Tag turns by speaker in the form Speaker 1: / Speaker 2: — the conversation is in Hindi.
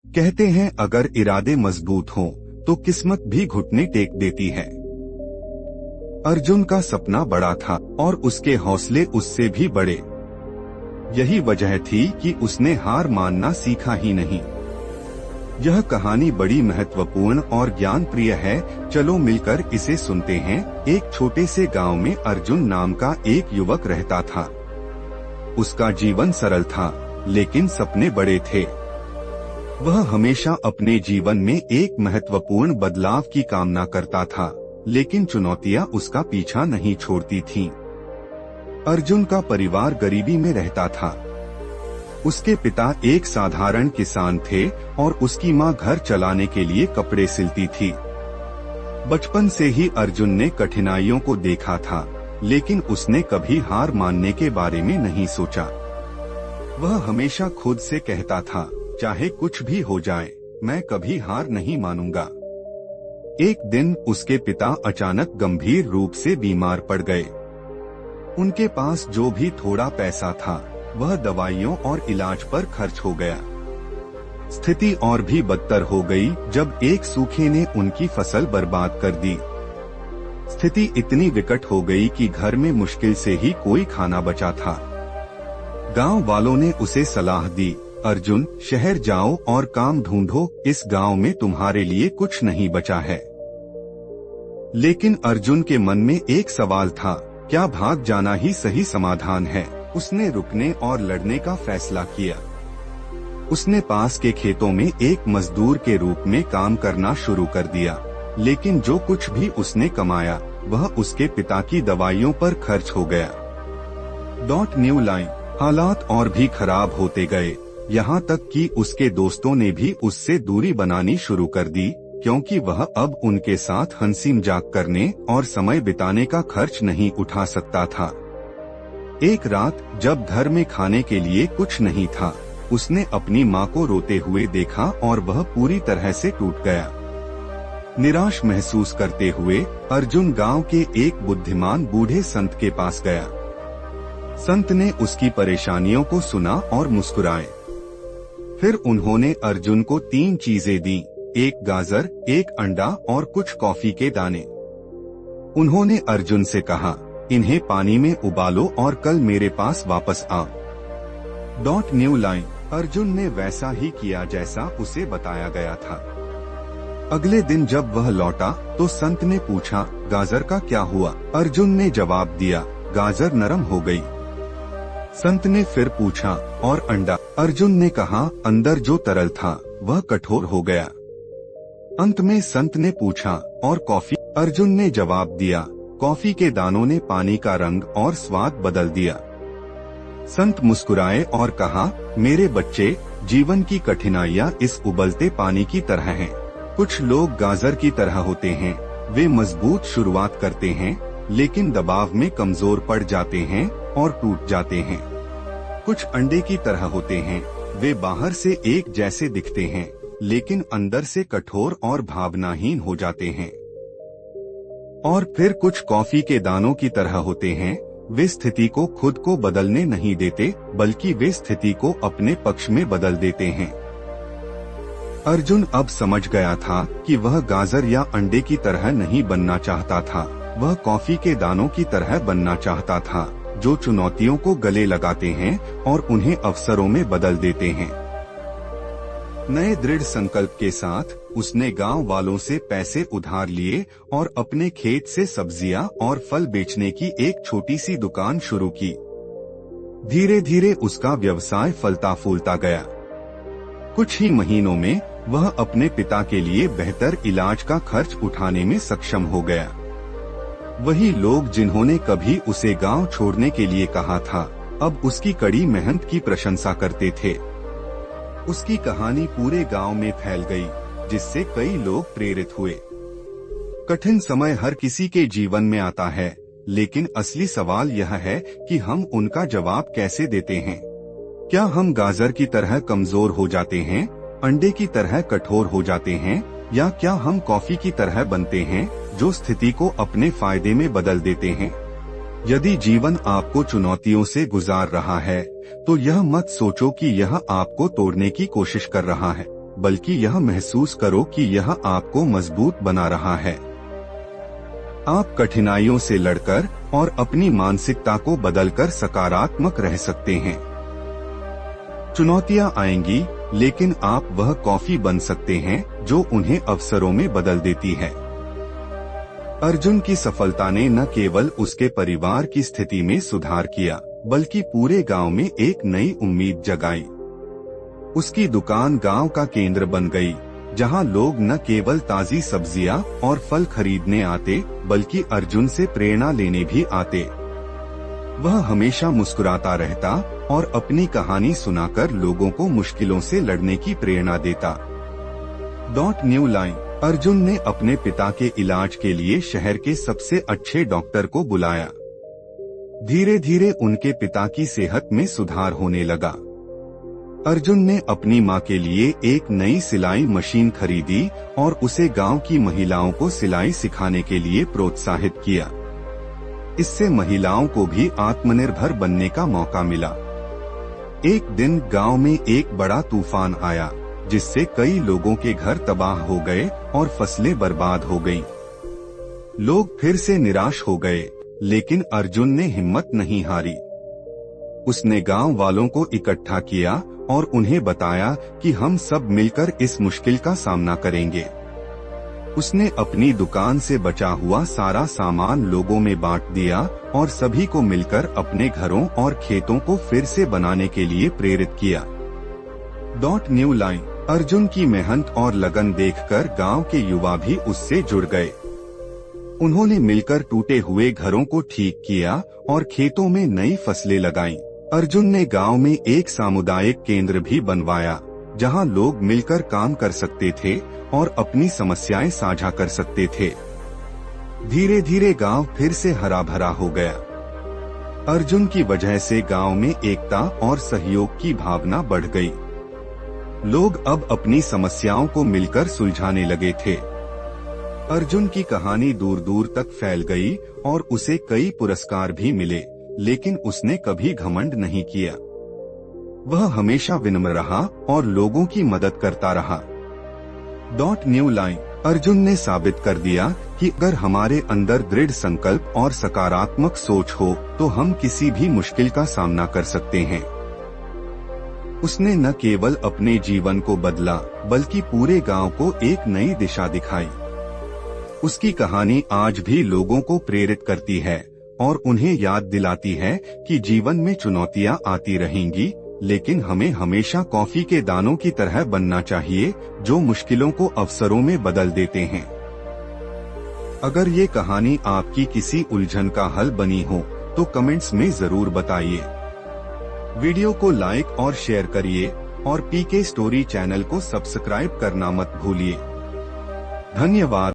Speaker 1: कहते हैं अगर इरादे मजबूत हों तो किस्मत भी घुटने टेक देती है। अर्जुन का सपना बड़ा था और उसके हौसले उससे भी बड़े। यही वजह थी कि उसने हार मानना सीखा ही नहीं। यह कहानी बड़ी महत्वपूर्ण और ज्ञान प्रिय है। चलो मिलकर इसे सुनते हैं। एक छोटे से गांव में अर्जुन नाम का एक युवक रहता था। उसका जीवन सरल था, लेकिन सपने बड़े थे। वह हमेशा अपने जीवन में एक महत्वपूर्ण बदलाव की कामना करता था, लेकिन चुनौतियां उसका पीछा नहीं छोड़ती थीं। अर्जुन का परिवार गरीबी में रहता था। उसके पिता एक साधारण किसान थे और उसकी मां घर चलाने के लिए कपड़े सिलती थी। बचपन से ही अर्जुन ने कठिनाइयों को देखा था, लेकिन उसने कभी हार मानने के बारे में नहीं सोचा। वह हमेशा खुद से कहता था, चाहे कुछ भी हो जाए, मैं कभी हार नहीं मानूंगा। एक दिन उसके पिता अचानक गंभीर रूप से बीमार पड़ गए। उनके पास जो भी थोड़ा पैसा था वह दवाइयों और इलाज पर खर्च हो गया। स्थिति और भी बदतर हो गई जब एक सूखे ने उनकी फसल बर्बाद कर दी। स्थिति इतनी विकट हो गई कि घर में मुश्किल से ही कोई खाना बचा था। गांव वालों ने उसे सलाह दी, अर्जुन, शहर जाओ और काम ढूंढो, इस गांव में तुम्हारे लिए कुछ नहीं बचा है। लेकिन अर्जुन के मन में एक सवाल था, क्या भाग जाना ही सही समाधान है? उसने रुकने और लड़ने का फैसला किया। उसने पास के खेतों में एक मजदूर के रूप में काम करना शुरू कर दिया, लेकिन जो कुछ भी उसने कमाया वह उसके पिता की दवाइयों पर खर्च हो गया। New line. हालात और भी खराब होते गए, यहाँ तक कि उसके दोस्तों ने भी उससे दूरी बनानी शुरू कर दी, क्योंकि वह अब उनके साथ हंसी मजाक करने और समय बिताने का खर्च नहीं उठा सकता था। एक रात जब घर में खाने के लिए कुछ नहीं था, उसने अपनी माँ को रोते हुए देखा और वह पूरी तरह से टूट गया। निराश महसूस करते हुए अर्जुन गांव के एक बुद्धिमान बूढ़े संत के पास गया। संत ने उसकी परेशानियों को सुना और मुस्कुराए। फिर उन्होंने अर्जुन को 3 चीजें दी, एक गाजर, एक अंडा और कुछ कॉफी के दाने। उन्होंने अर्जुन से कहा, इन्हें पानी में उबालो और कल मेरे पास वापस आ। New line. अर्जुन ने वैसा ही किया जैसा उसे बताया गया था। अगले दिन जब वह लौटा तो संत ने पूछा, गाजर का क्या हुआ? अर्जुन ने जवाब दिया, गाजर नरम हो गई। संत ने फिर पूछा, और अंडा? अर्जुन ने कहा, अंदर जो तरल था वह कठोर हो गया। अंत में संत ने पूछा, और कॉफी? अर्जुन ने जवाब दिया, कॉफी के दानों ने पानी का रंग और स्वाद बदल दिया। संत मुस्कुराए और कहा, मेरे बच्चे, जीवन की कठिनाइयाँ इस उबलते पानी की तरह हैं। कुछ लोग गाजर की तरह होते हैं, वे मजबूत शुरुआत करते हैं, लेकिन दबाव में कमजोर पड़ जाते हैं और टूट जाते हैं। कुछ अंडे की तरह होते हैं, वे बाहर से एक जैसे दिखते हैं, लेकिन अंदर से कठोर और भावनाहीन हो जाते हैं। और फिर कुछ कॉफी के दानों की तरह होते हैं, वे स्थिति को खुद को बदलने नहीं देते, बल्कि वे स्थिति को अपने पक्ष में बदल देते हैं। अर्जुन अब समझ गया था कि वह गाजर या अंडे की तरह नहीं बनना चाहता था, वह कॉफी के दानों की तरह बनना चाहता था, जो चुनौतियों को गले लगाते हैं और उन्हें अवसरों में बदल देते हैं। नए दृढ़ संकल्प के साथ उसने गांव वालों से पैसे उधार लिए और अपने खेत से सब्जियां और फल बेचने की एक छोटी सी दुकान शुरू की। धीरे धीरे उसका व्यवसाय फलता फूलता गया। कुछ ही महीनों में वह अपने पिता के लिए बेहतर इलाज का खर्च उठाने में सक्षम हो गया। वही लोग जिन्होंने कभी उसे गांव छोड़ने के लिए कहा था, अब उसकी कड़ी मेहनत की प्रशंसा करते थे। उसकी कहानी पूरे गांव में फैल गई, जिससे कई लोग प्रेरित हुए। कठिन समय हर किसी के जीवन में आता है, लेकिन असली सवाल यह है कि हम उनका जवाब कैसे देते हैं। क्या हम गाजर की तरह कमजोर हो जाते हैं, अंडे की तरह कठोर हो जाते हैं, या क्या हम कॉफी की तरह बनते हैं, जो स्थिति को अपने फायदे में बदल देते हैं? यदि जीवन आपको चुनौतियों से गुजार रहा है, तो यह मत सोचो कि यह आपको तोड़ने की कोशिश कर रहा है। बल्कि यह महसूस करो कि यह आपको मजबूत बना रहा है। आप कठिनाइयों से लड़कर और अपनी मानसिकता को बदलकर सकारात्मक रह सकते हैं। चुनौतियां आएंगी, लेकिन आप वह कॉफी बन सकते हैं जो उन्हें अवसरों में बदल देती है। अर्जुन की सफलता ने न केवल उसके परिवार की स्थिति में सुधार किया, बल्कि पूरे गांव में एक नई उम्मीद जगाई। उसकी दुकान गांव का केंद्र बन गई, जहां लोग न केवल ताजी सब्जियां और फल खरीदने आते, बल्कि अर्जुन से प्रेरणा लेने भी आते। वह हमेशा मुस्कुराता रहता और अपनी कहानी सुनाकर लोगों को मुश्किलों से लड़ने की प्रेरणा देता। New line. अर्जुन ने अपने पिता के इलाज के लिए शहर के सबसे अच्छे डॉक्टर को बुलाया। धीरे धीरे उनके पिता की सेहत में सुधार होने लगा। अर्जुन ने अपनी मां के लिए एक नई सिलाई मशीन खरीदी और उसे गांव की महिलाओं को सिलाई सिखाने के लिए प्रोत्साहित किया। इससे महिलाओं को भी आत्मनिर्भर बनने का मौका मिला। एक दिन गांव में एक बड़ा तूफान आया, जिससे कई लोगों के घर तबाह हो गए और फसलें बर्बाद हो गईं। लोग फिर से निराश हो गए, लेकिन अर्जुन ने हिम्मत नहीं हारी। उसने गांव वालों को इकट्ठा किया और उन्हें बताया कि हम सब मिलकर इस मुश्किल का सामना करेंगे। उसने अपनी दुकान से बचा हुआ सारा सामान लोगों में बांट दिया और सभी को मिलकर अपने घरों और खेतों को फिर से बनाने के लिए प्रेरित किया। New line. अर्जुन की मेहनत और लगन देखकर गांव के युवा भी उससे जुड़ गए। उन्होंने मिलकर टूटे हुए घरों को ठीक किया और खेतों में नई फसलें लगाईं। अर्जुन ने गांव में एक सामुदायिक केंद्र भी बनवाया, जहां लोग मिलकर काम कर सकते थे और अपनी समस्याएं साझा कर सकते थे। धीरे धीरे गांव फिर से हरा भरा हो गया। अर्जुन की वजह से गांव में एकता और सहयोग की भावना बढ़ गई। लोग अब अपनी समस्याओं को मिलकर सुलझाने लगे थे। अर्जुन की कहानी दूर दूर तक फैल गई और उसे कई पुरस्कार भी मिले, लेकिन उसने कभी घमंड नहीं किया। वह हमेशा विनम्र रहा और लोगों की मदद करता रहा। New line. अर्जुन ने साबित कर दिया कि अगर हमारे अंदर दृढ़ संकल्प और सकारात्मक सोच हो, तो हम किसी भी मुश्किल का सामना कर सकते हैं। उसने न केवल अपने जीवन को बदला, बल्कि पूरे गांव को एक नई दिशा दिखाई। उसकी कहानी आज भी लोगों को प्रेरित करती है और उन्हें याद दिलाती है कि जीवन में चुनौतियां आती रहेंगी, लेकिन हमें हमेशा कॉफी के दानों की तरह बनना चाहिए, जो मुश्किलों को अवसरों में बदल देते हैं। अगर ये कहानी आपकी किसी उलझन का हल बनी हो, तो कमेंट्स में जरूर बताइए। वीडियो को लाइक और शेयर करिए और पीके स्टोरी चैनल को सब्सक्राइब करना मत भूलिए। धन्यवाद।